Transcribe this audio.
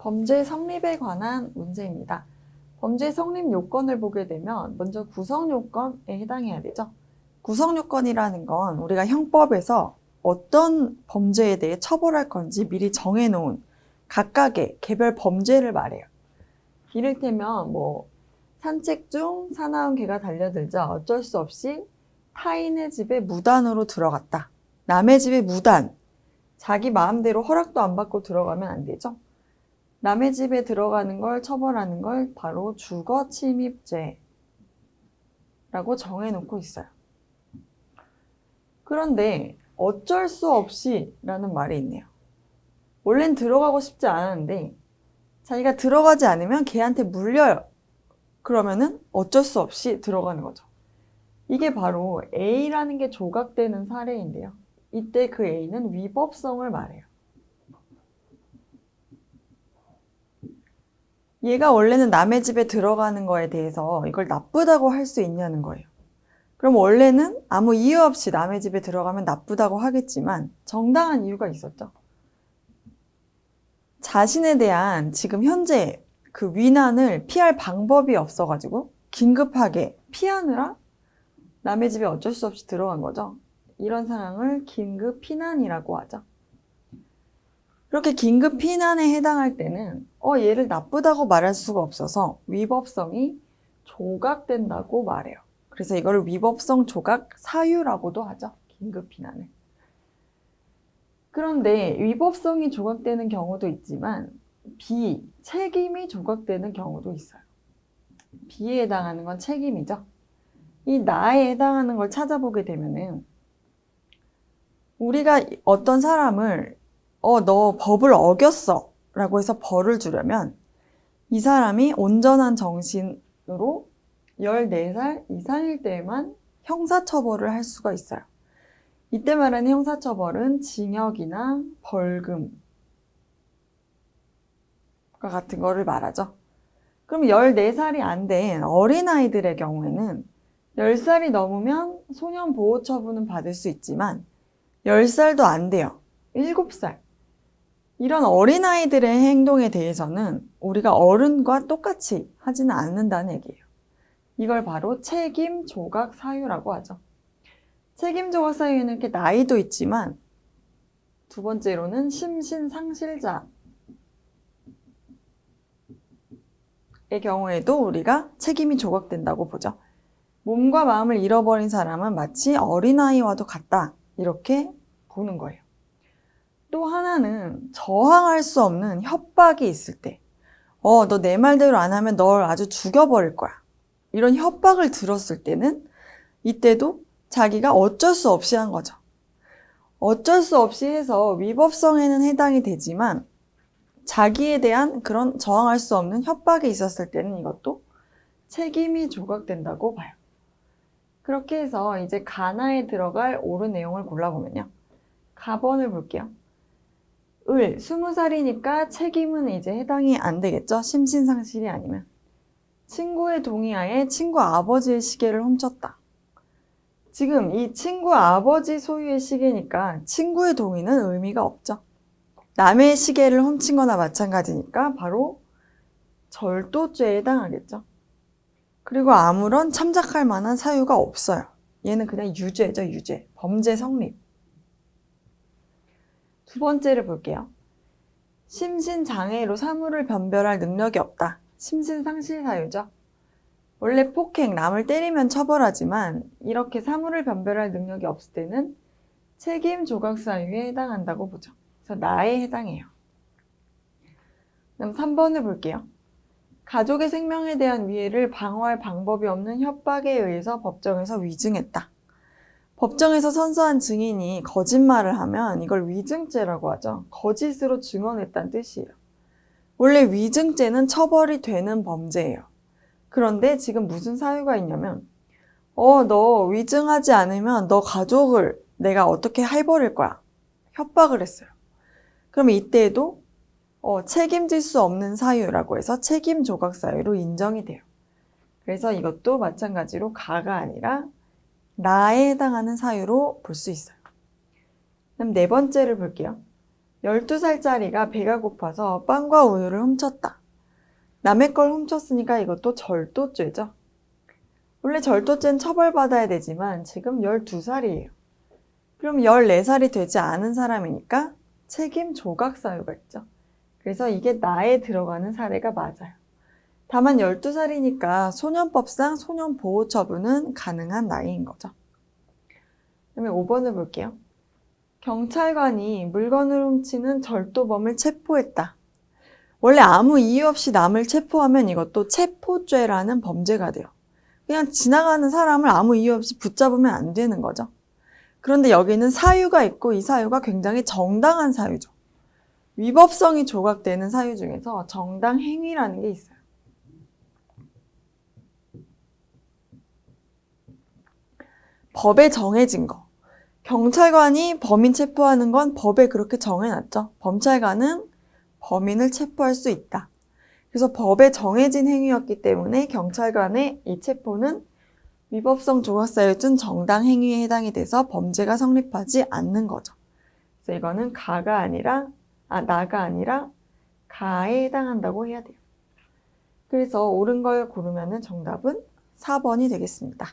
범죄 성립에 관한 문제입니다. 범죄 성립 요건을 보게 되면 먼저 구성 요건에 해당해야 되죠. 구성 요건이라는 건 우리가 형법에서 어떤 범죄에 대해 처벌할 건지 미리 정해놓은 각각의 개별 범죄를 말해요. 이를테면 산책 중 사나운 개가 달려들자 어쩔 수 없이 타인의 집에 무단으로 들어갔다. 남의 집에 무단. 자기 마음대로 허락도 안 받고 들어가면 안 되죠. 남의 집에 들어가는 걸 처벌하는 걸 바로 주거 침입죄라고 정해놓고 있어요. 그런데 어쩔 수 없이 라는 말이 있네요. 원래는 들어가고 싶지 않았는데 자기가 들어가지 않으면 걔한테 물려요. 그러면은 어쩔 수 없이 들어가는 거죠. 이게 바로 A라는 게 조각되는 사례인데요. 이때 그 A는 위법성을 말해요. 얘가 원래는 남의 집에 들어가는 거에 대해서 이걸 나쁘다고 할 수 있냐는 거예요. 그럼 원래는 아무 이유 없이 남의 집에 들어가면 나쁘다고 하겠지만 정당한 이유가 있었죠. 자신에 대한 지금 현재 그 위난을 피할 방법이 없어가지고 긴급하게 피하느라 남의 집에 어쩔 수 없이 들어간 거죠. 이런 상황을 긴급 피난이라고 하죠. 그렇게 긴급 피난에 해당할 때는 얘를 나쁘다고 말할 수가 없어서 위법성이 조각된다고 말해요. 그래서 이걸 위법성 조각 사유라고도 하죠. 긴급 피난을. 그런데 위법성이 조각되는 경우도 있지만 책임이 조각되는 경우도 있어요. B에 해당하는 건 책임이죠. 이 나에 해당하는 걸 찾아보게 되면은 우리가 어떤 사람을 너 법을 어겼어 라고 해서 벌을 주려면 이 사람이 온전한 정신으로 14살 이상일 때에만 형사처벌을 할 수가 있어요. 이때 말하는 형사처벌은 징역이나 벌금과 같은 거를 말하죠. 그럼 14살이 안 된 어린아이들의 경우에는 10살이 넘으면 소년보호처분은 받을 수 있지만 10살도 안 돼요. 7살. 이런 어린아이들의 행동에 대해서는 우리가 어른과 똑같이 하지는 않는다는 얘기예요. 이걸 바로 책임 조각 사유라고 하죠. 책임 조각 사유에는 이렇게 나이도 있지만 두 번째로는 심신상실자의 경우에도 우리가 책임이 조각된다고 보죠. 몸과 마음을 잃어버린 사람은 마치 어린아이와도 같다. 이렇게 보는 거예요. 또 하나는 저항할 수 없는 협박이 있을 때 너 내 말대로 안 하면 널 아주 죽여버릴 거야. 이런 협박을 들었을 때는 이때도 자기가 어쩔 수 없이 한 거죠. 어쩔 수 없이 해서 위법성에는 해당이 되지만 자기에 대한 그런 저항할 수 없는 협박이 있었을 때는 이것도 책임이 조각된다고 봐요. 그렇게 해서 이제 가나에 들어갈 옳은 내용을 골라보면요. 가번을 볼게요. 20살이니까 책임은 이제 해당이 안 되겠죠? 심신상실이 아니면. 친구의 동의하에 친구 아버지의 시계를 훔쳤다. 지금 이 친구 아버지 소유의 시계니까 친구의 동의는 의미가 없죠. 남의 시계를 훔친 거나 마찬가지니까 바로 절도죄에 해당하겠죠. 그리고 아무런 참작할 만한 사유가 없어요. 얘는 그냥 유죄죠, 유죄. 범죄 성립. 두 번째를 볼게요. 심신장애로 사물을 변별할 능력이 없다. 심신상실 사유죠. 원래 폭행, 남을 때리면 처벌하지만 이렇게 사물을 변별할 능력이 없을 때는 책임 조각 사유에 해당한다고 보죠. 그래서 나에 해당해요. 그럼 3번을 볼게요. 가족의 생명에 대한 위해를 방어할 방법이 없는 협박에 의해서 법정에서 위증했다. 법정에서 선서한 증인이 거짓말을 하면 이걸 위증죄라고 하죠. 거짓으로 증언했다는 뜻이에요. 원래 위증죄는 처벌이 되는 범죄예요. 그런데 지금 무슨 사유가 있냐면 너 위증하지 않으면 너 가족을 내가 어떻게 해버릴 거야. 협박을 했어요. 그러면 이때에도 책임질 수 없는 사유라고 해서 책임 조각 사유로 인정이 돼요. 그래서 이것도 마찬가지로 가가 아니라 나에 해당하는 사유로 볼 수 있어요. 그럼 네 번째를 볼게요. 12살짜리가 배가 고파서 빵과 우유를 훔쳤다. 남의 걸 훔쳤으니까 이것도 절도죄죠. 원래 절도죄는 처벌받아야 되지만 지금 12살이에요. 그럼 14살이 되지 않은 사람이니까 책임 조각 사유가 있죠. 그래서 이게 나에 들어가는 사례가 맞아요. 다만 12살이니까 소년법상 소년보호처분은 가능한 나이인 거죠. 그다음에 5번을 볼게요. 경찰관이 물건을 훔치는 절도범을 체포했다. 원래 아무 이유 없이 남을 체포하면 이것도 체포죄라는 범죄가 돼요. 그냥 지나가는 사람을 아무 이유 없이 붙잡으면 안 되는 거죠. 그런데 여기는 사유가 있고 이 사유가 굉장히 정당한 사유죠. 위법성이 조각되는 사유 중에서 정당 행위라는 게 있어요. 법에 정해진 거. 경찰관이 범인 체포하는 건 법에 그렇게 정해놨죠. 범찰관은 범인을 체포할 수 있다. 그래서 법에 정해진 행위였기 때문에 경찰관의 이 체포는 위법성 조각사유준 정당 행위에 해당이 돼서 범죄가 성립하지 않는 거죠. 그래서 이거는 나가 아니라 가에 해당한다고 해야 돼요. 그래서 옳은 걸 고르면 정답은 4번이 되겠습니다.